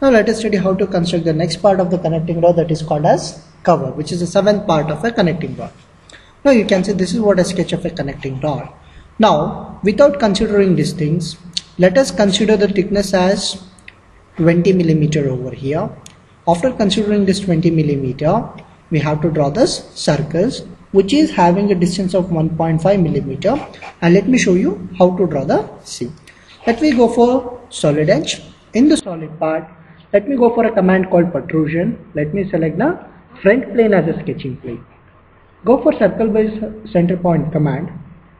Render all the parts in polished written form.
Now let us study how to construct the next part of the connecting rod, that is called as cover, which is the seventh part of a connecting rod. Now you can see this is what a sketch of a connecting rod. Now without considering these things, let us consider the thickness as 20 millimeter over here. After considering this 20 millimeter, we have to draw this circles which is having a distance of 1.5 millimeter, and let me show you how to draw the C. Let me go for solid edge. In the solid part, let me go for a command called protrusion. Let me select the front plane as a sketching plane. Go for circle by center point command.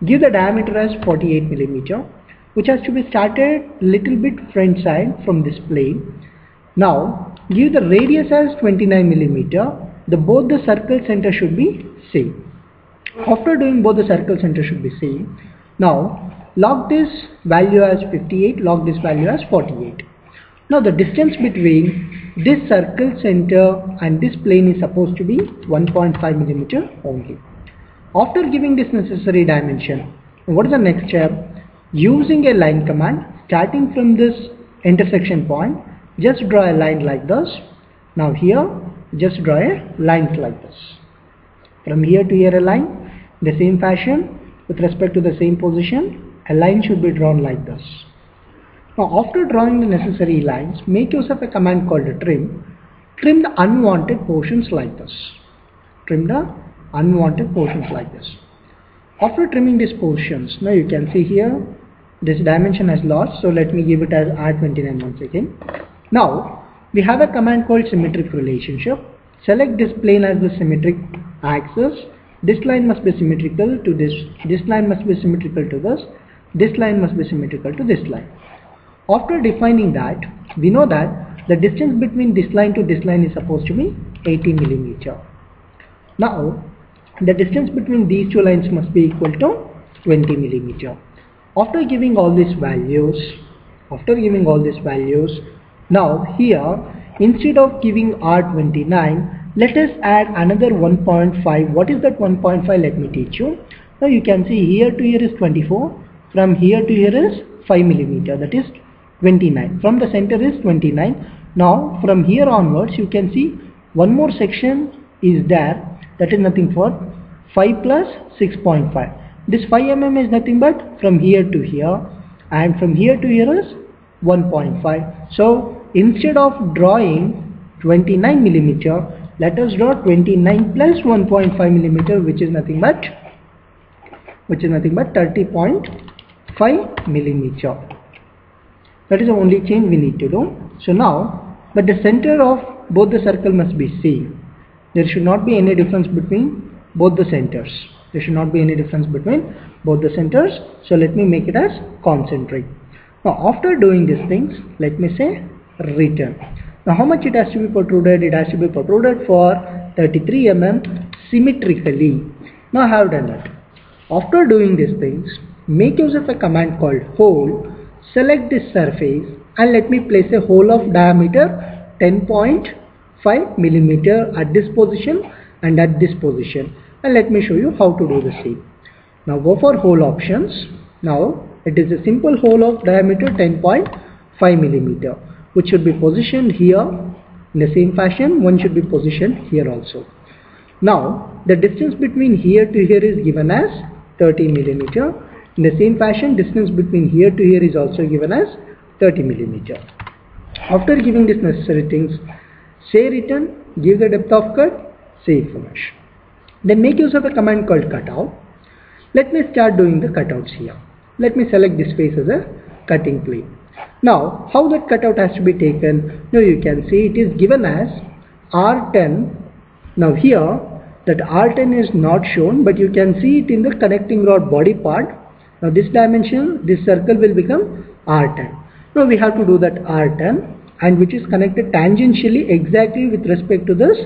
Give the diameter as 48 millimeter, which has to be started little bit front side from this plane. Now give the radius as 29 millimeter. Both the circle center should be same. After doing both the circle center should be same, now log this value as 58, log this value as 48. Now the distance between this circle center and this plane is supposed to be 1.5 millimeter only. After giving this necessary dimension, what is the next step? Using a line command, starting from this intersection point, just draw a line like this. Now here, just draw a line like this. From here to here a line, the same fashion, with respect to the same position, a line should be drawn like this. Now after drawing the necessary lines, make yourself a command called trim. Trim the unwanted portions like this. Trim the unwanted portions like this. After trimming these portions, now you can see here, this dimension has lost, so let me give it as R29 once again. Now we have a command called symmetric relationship. Select this plane as the symmetric axis. This line must be symmetrical to this line must be symmetrical to this line must be symmetrical to this line. After defining that, we know that the distance between this line to this line is supposed to be 80 millimeter. Now the distance between these two lines must be equal to 20 millimeter. After giving all these values, now here instead of giving R29, let us add another 1.5. What is that 1.5? Let me teach you. Now you can see here to here is 24. From here to here is 5 millimeter. That is 29. From the center is 29. Now from here onwards, you can see one more section is there. That is nothing for 5 plus 6.5. This 5 mm is nothing but from here to here, and from here to here is 1.5. So instead of drawing 29 millimeter, let us draw 29 plus 1.5 millimeter, which is nothing but 30.5 millimeter. That is the only change we need to do. So now, but the center of both the circle must be same. There should not be any difference between both the centers. So let me make it as concentric. Now after doing these things, let me say return. Now how much it has to be protruded? It has to be protruded for 33 mm symmetrically. Now I have done that. After doing these things, make use of a command called hole. Select this surface and let me place a hole of diameter 10.5 millimeter at this position and at this position, and let me show you how to do the same. Now go for hole options. Now it is a simple hole of diameter 10.5 millimeter, which should be positioned here. In the same fashion, one should be positioned here also. Now the distance between here to here is given as 30 millimeter. In the same fashion, distance between here to here is also given as 30 millimeter. After giving these necessary things, say return, give the depth of cut, say finish. Then make use of a command called cutout. Let me start doing the cutouts here. Let me select this face as a cutting plane. Now how that cutout has to be taken? Now you can see it is given as R10. Now here that R10 is not shown, but you can see it in the connecting rod body part. Now this dimension, this circle will become R10. Now we have to do that R10, and which is connected tangentially exactly with respect to this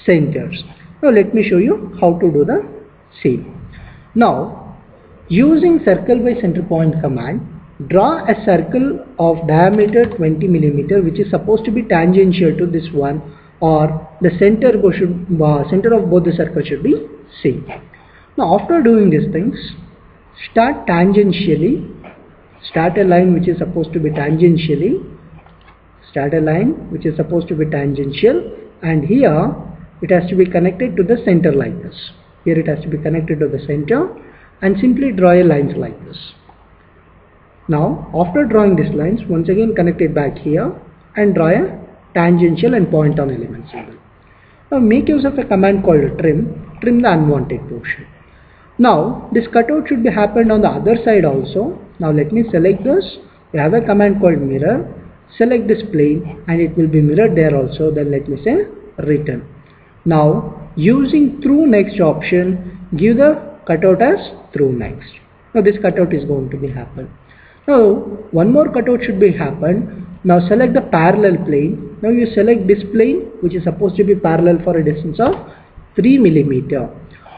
centers. Now let me show you how to do the same. Now using circle by center point command, draw a circle of diameter 20 millimeter, which is supposed to be tangential to this one, or the center of both the circles should be same. Now after doing these things, start tangentially, start a line which is supposed to be tangentially, start a line which is supposed to be tangential, and here it has to be connected to the center like this. Here it has to be connected to the center, and simply draw a lines like this. Now after drawing these lines, once again connect it back here and draw a tangential and point on element symbol. Now make use of a command called trim the unwanted portion. Now this cutout should be happened on the other side also. Now let me select this. We have a command called mirror. Select this plane and it will be mirrored there also. Then let me say return. Now using through next option, give the cutout as through next. Now this cutout is going to be happen. Now one more cutout should be happen. Now select the parallel plane. Now you select this plane which is supposed to be parallel for a distance of 3 millimeter.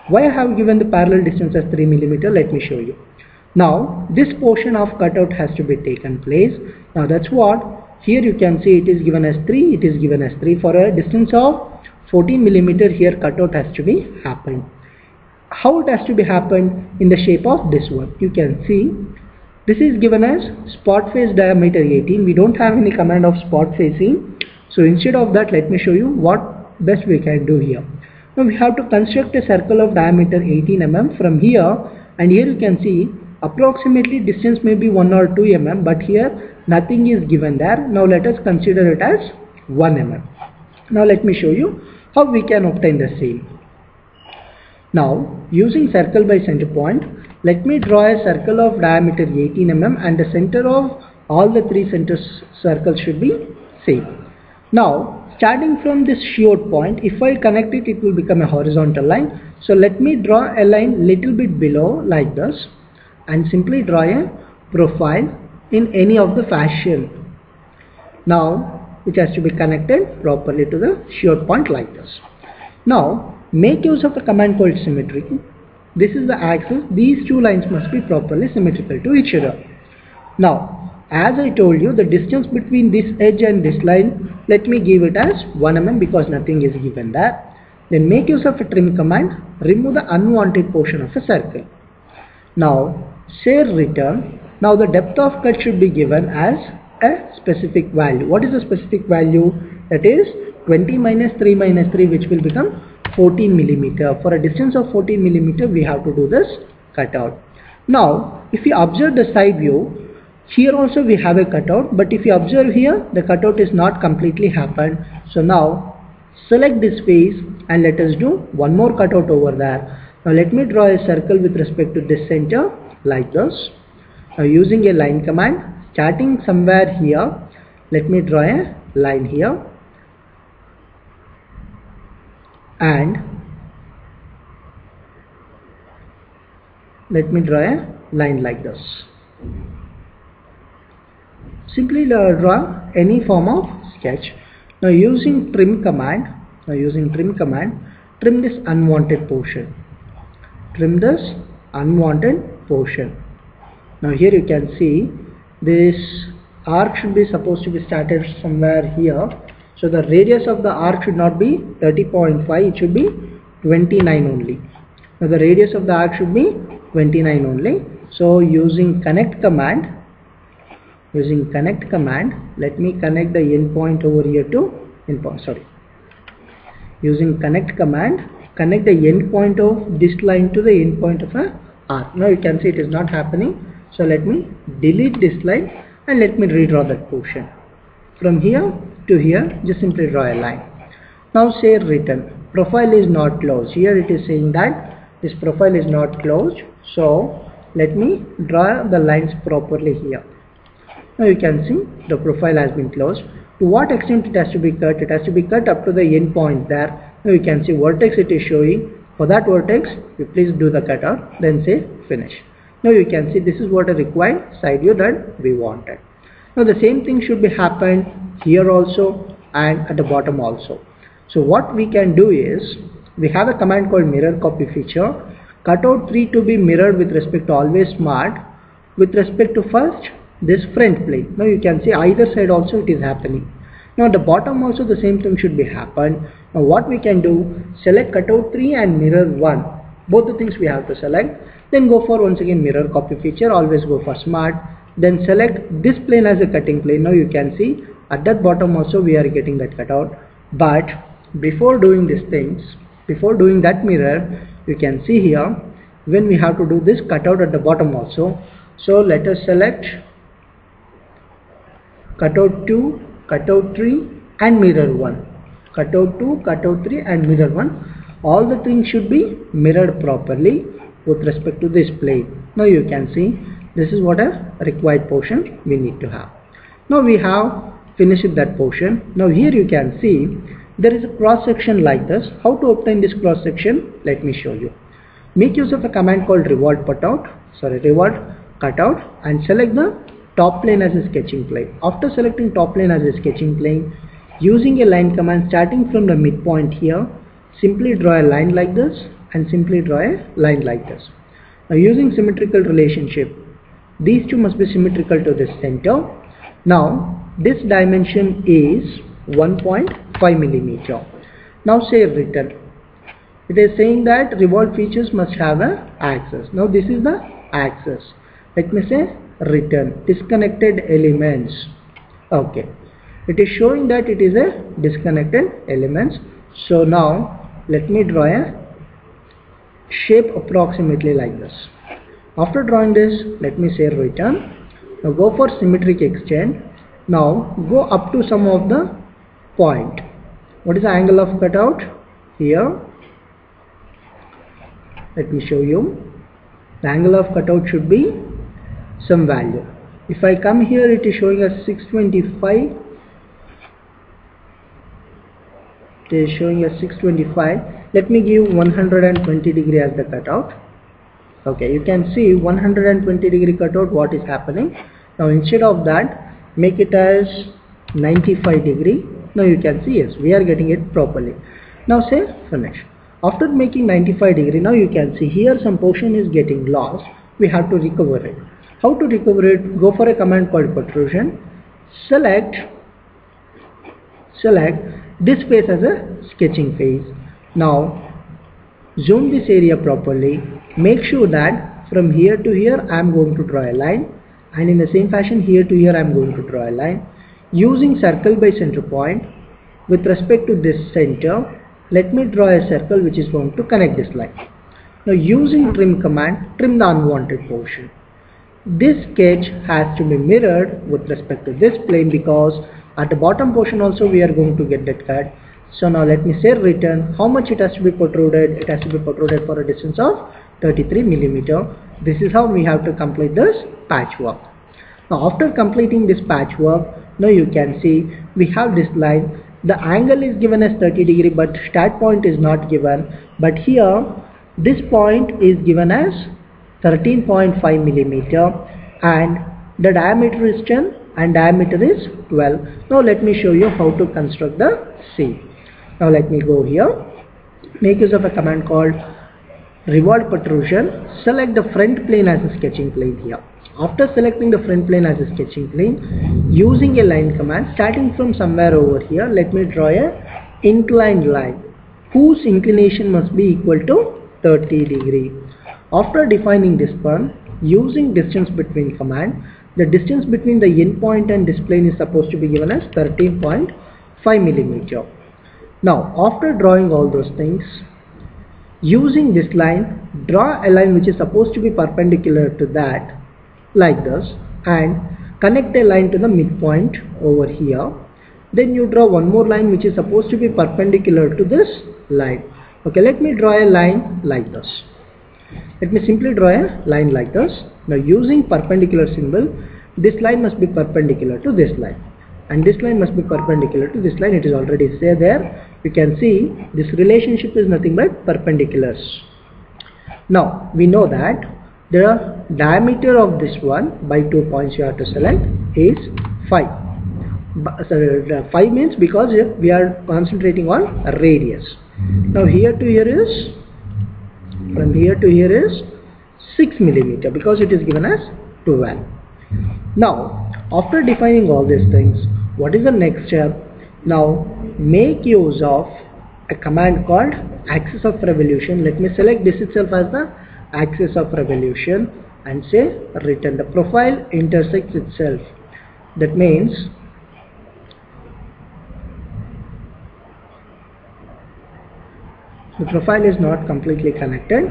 Why I have given the parallel distance as 3 millimeter? Let me show you. Now this portion of cutout has to be taken place. Now that's what here you can see it is given as 3. It is given as 3 for a distance of 14 millimeter. Here cutout has to be happened. How it has to be happened? In the shape of this one. You can see this is given as spot face diameter 18. We don't have any command of spot facing. So instead of that, let me show you what best we can do here. Now we have to construct a circle of diameter 18 mm from here, and here you can see approximately distance may be 1 or 2 mm, but here nothing is given there. Now let us consider it as 1 mm. Now let me show you how we can obtain the same. Now using circle by center point, let me draw a circle of diameter 18 mm and the center of all the 3 center circles should be same. Now starting from this sheared point, if I connect it, it will become a horizontal line. So let me draw a line little bit below like this and simply draw a profile in any of the fashion. Now it has to be connected properly to the sheared point like this. Now make use of a command called symmetry. This is the axis. These two lines must be properly symmetrical to each other. Now as I told you, the distance between this edge and this line, let me give it as 1 mm because nothing is given there. Then make use of a trim command, remove the unwanted portion of a circle. Now say return. Now the depth of cut should be given as a specific value. What is the specific value? That is 20 minus 3 minus 3, which will become 14 millimeter. For a distance of 14 millimeter, we have to do this cutout. Now if you observe the side view, here also we have a cutout, but if you observe here, the cutout is not completely happened. So now select this face and let us do one more cutout over there. Now let me draw a circle with respect to this center like this. Now using a line command, starting somewhere here, let me draw a line here and let me draw a line like this. Simply draw any form of sketch. Now using trim command, trim this unwanted portion. Trim this unwanted portion. Now here you can see this arc should be supposed to be started somewhere here. So the radius of the arc should not be 30.5, it should be 29 only. Now the radius of the arc should be 29 only. So using connect command, let me connect the endpoint over here to endpoint. Using connect command, connect the endpoint of this line to the endpoint of a arc. Now you can see it is not happening. So let me delete this line and let me redraw that portion. From here to here, just simply draw a line. Now say return. Profile is not closed. Here it is saying that this profile is not closed. So let me draw the lines properly here. Now you can see the profile has been closed. To what extent it has to be cut? It has to be cut up to the end point there. Now you can see vertex it is showing. For that vertex, you please do the cutout, then say finish. Now you can see this is what a required side view that we wanted. Now the same thing should be happened here also and at the bottom also. So what we can do is, we have a command called mirror copy feature. Cutout 3 to be mirrored with respect to always smart, with respect to first this front plane. Now you can see either side also it is happening. Now at the bottom also the same thing should be happen. Now what we can do, select cutout 3 and mirror 1. Both the things we have to select. Then go for once again mirror copy feature, always go for smart. Then select this plane as a cutting plane. Now you can see At that bottom also we are getting that cutout. But before doing these things, before doing that mirror, you can see here when we have to do this cutout at the bottom also. So let us select cutout 2, cutout 3 and mirror 1. Cutout 2, cutout 3 and mirror 1. All the things should be mirrored properly with respect to this plane. Now you can see this is what a required portion we need to have. Now we have finished that portion. Now here you can see there is a cross section like this. How to obtain this cross section? Let me show you. Make use of a command called revolve cutout and select the top plane as a sketching plane. After selecting top plane as a sketching plane, using a line command starting from the midpoint here, simply draw a line like this and simply draw a line like this. Now using symmetrical relationship, these two must be symmetrical to the center. Now this dimension is 1.5 millimeter. Now say return. It is saying that revolved features must have an axis. Now this is the axis. Let me say return disconnected elements. Okay, it is showing that it is a disconnected elements. So now let me draw a shape approximately like this. After drawing this, let me say return. Now go for symmetric extend. Now go up to some of the point. What is the angle of cutout? Here, let me show you. The angle of cutout should be some value. If I come here, it is showing us 625. It is showing us 625. Let me give 120 degree as the cutout. Okay, you can see 120 degree cutout what is happening. Now instead of that, make it as 95 degree. Now you can see yes, we are getting it properly. Now say finish. After making 95 degree, now you can see here some portion is getting lost. We have to recover it. How to recover it? Go for a command called protrusion. Select this face as a sketching face. Now zoom this area properly. Make sure that from here to here I am going to draw a line, and in the same fashion here to here I am going to draw a line. Using circle by center point with respect to this center, let me draw a circle which is going to connect this line. Now using trim command, trim the unwanted portion. This sketch has to be mirrored with respect to this plane, because at the bottom portion also we are going to get that cut. So now let me say return. How much it has to be protruded? It has to be protruded for a distance of 33 millimeter. This is how we have to complete this patchwork. Now after completing this patchwork, now you can see we have this line. The angle is given as 30 degree, but start point is not given. But here this point is given as 13.5 millimeter and the diameter is 10 and diameter is 12. Now let me show you how to construct the C. Now let me go here. Make use of a command called revolve protrusion. Select the front plane as a sketching plane here. After selecting the front plane as a sketching plane, using a line command starting from somewhere over here, let me draw a inclined line whose inclination must be equal to 30 degree. After defining this one, using distance between command, the distance between the end point and this plane is supposed to be given as 13.5 millimeter. Now after drawing all those things, using this line, draw a line which is supposed to be perpendicular to that like this and connect a line to the midpoint over here. Then you draw one more line which is supposed to be perpendicular to this line. Okay, let me draw a line like this. Let me simply draw a line like this. Now using perpendicular symbol, this line must be perpendicular to this line and this line must be perpendicular to this line. It is already say there. You can see this relationship is nothing but perpendiculars. Now we know that the diameter of this one by 2 points you have to select is 5. 5 means because we are concentrating on a radius. Now here to here is, from here to here is 6 millimeter because it is given as 12. Now after defining all these things, what is the next step? Now make use of a command called axis of revolution. Let me select this itself as the axis of revolution and say return. The profile intersects itself. That means The profile is not completely connected,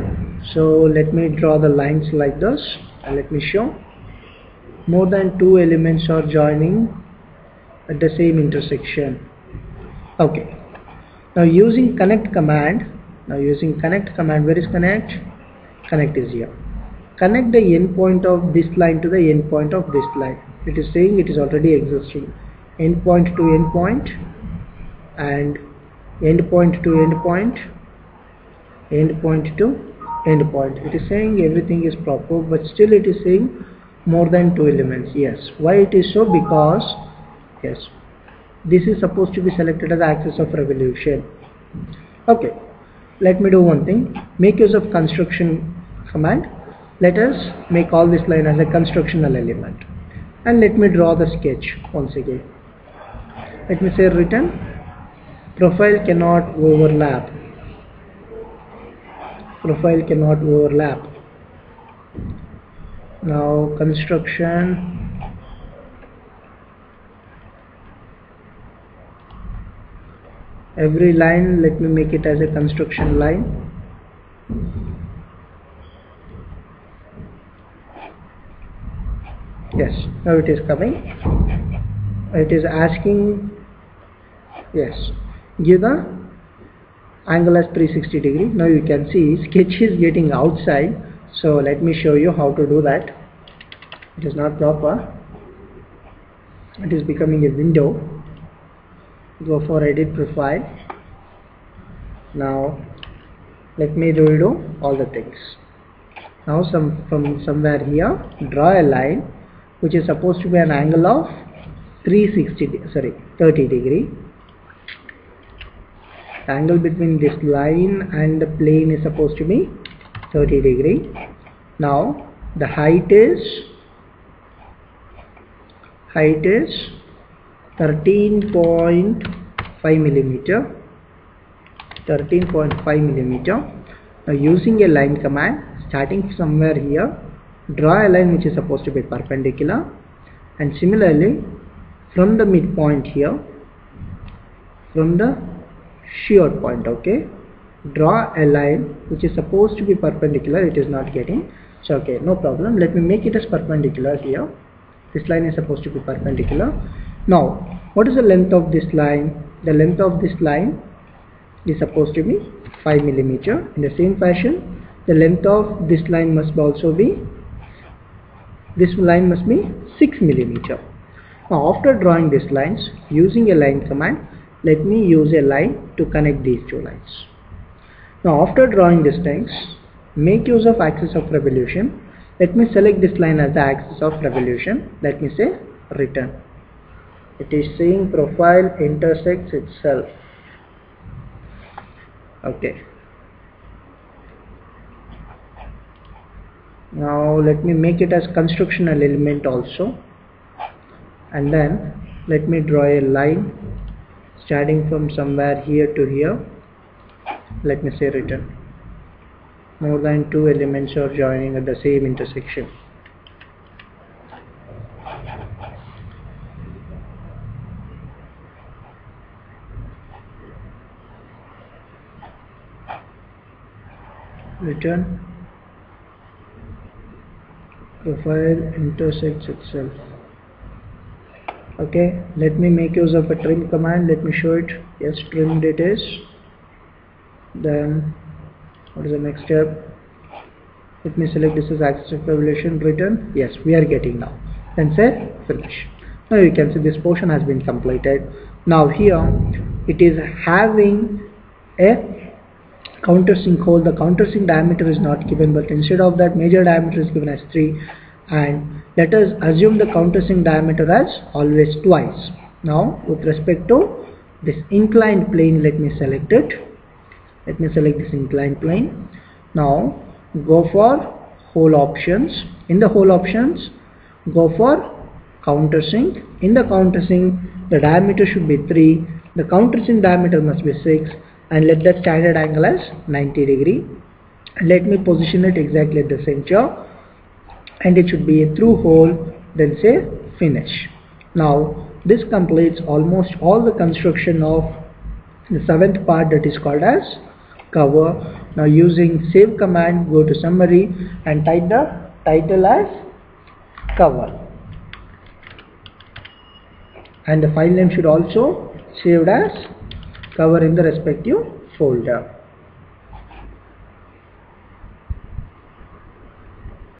so let me draw the lines like this and let me show. More than two elements are joining at the same intersection. Okay, now using connect command, where is connect? Connect is here. Connect the endpoint of this line to the endpoint of this line. It is saying it is already existing. Endpoint to endpoint and endpoint to endpoint, endpoint to endpoint. It is saying everything is proper, but still it is saying more than two elements. Yes, why it is so? Because yes, this is supposed to be selected as axis of revolution. Okay, let me do one thing. Make use of construction command. Let us make all this line as a constructional element, and let me draw the sketch once again. Let me say written profile cannot overlap. Profile cannot overlap. Now construction, every line let me make it as a construction line. Yes, now it is coming. It is asking, yes, give the angle as 360 degree. Now you can see sketch is getting outside, so let me show you how to do that. It is not proper. It is becoming a window. Go for edit profile. Now let me redo all the things. Now from somewhere here, draw a line which is supposed to be an angle of 30 degree. The angle between this line and the plane is supposed to be 30 degree. Now the height is 13.5 millimeter. 13.5 millimeter. Now using a line command, starting somewhere here, draw a line which is supposed to be perpendicular, and similarly from the midpoint here, from the shear point, okay, draw a line which is supposed to be perpendicular. It is not getting, so okay, no problem, let me make it as perpendicular here. This line is supposed to be perpendicular. Now what is the length of this line? The length of this line is supposed to be 5 millimeter. In the same fashion, the length of this line must also be, this line must be 6 millimeter. Now after drawing these lines, using a line command, let me use a line to connect these two lines. Now after drawing these things, make use of axis of revolution. Let me select this line as the axis of revolution. Let me say return. It is saying profile intersects itself. Okay. Now let me make it as constructional element also, and then let me draw a line starting from somewhere here to here. Let me say return. More than two elements are joining at the same intersection. Return. Profile intersects itself. Okay, let me make use of a trim command. Let me show it. Yes, trimmed it is. Then what is the next step? Let me select this as axis of revolution. Return. Yes, we are getting now. Then say finish. Now you can see this portion has been completed. Now here it is having a countersink hole. The countersink diameter is not given, but instead of that, major diameter is given as 3, and let us assume the countersink diameter as always twice. Now with respect to this inclined plane, let me select it. Let me select this inclined plane. Now go for hole options. In the hole options, go for countersink. In the countersink, the diameter should be 3, the countersink diameter must be 6, and let that standard angle as 90 degree. Let me position it exactly at the center, and it should be a through hole. Then say finish. Now this completes almost all the construction of the 7th part, that is called as cover. Now using save command, go to summary and type the title as cover, and the file name should also saved as cover in the respective folder.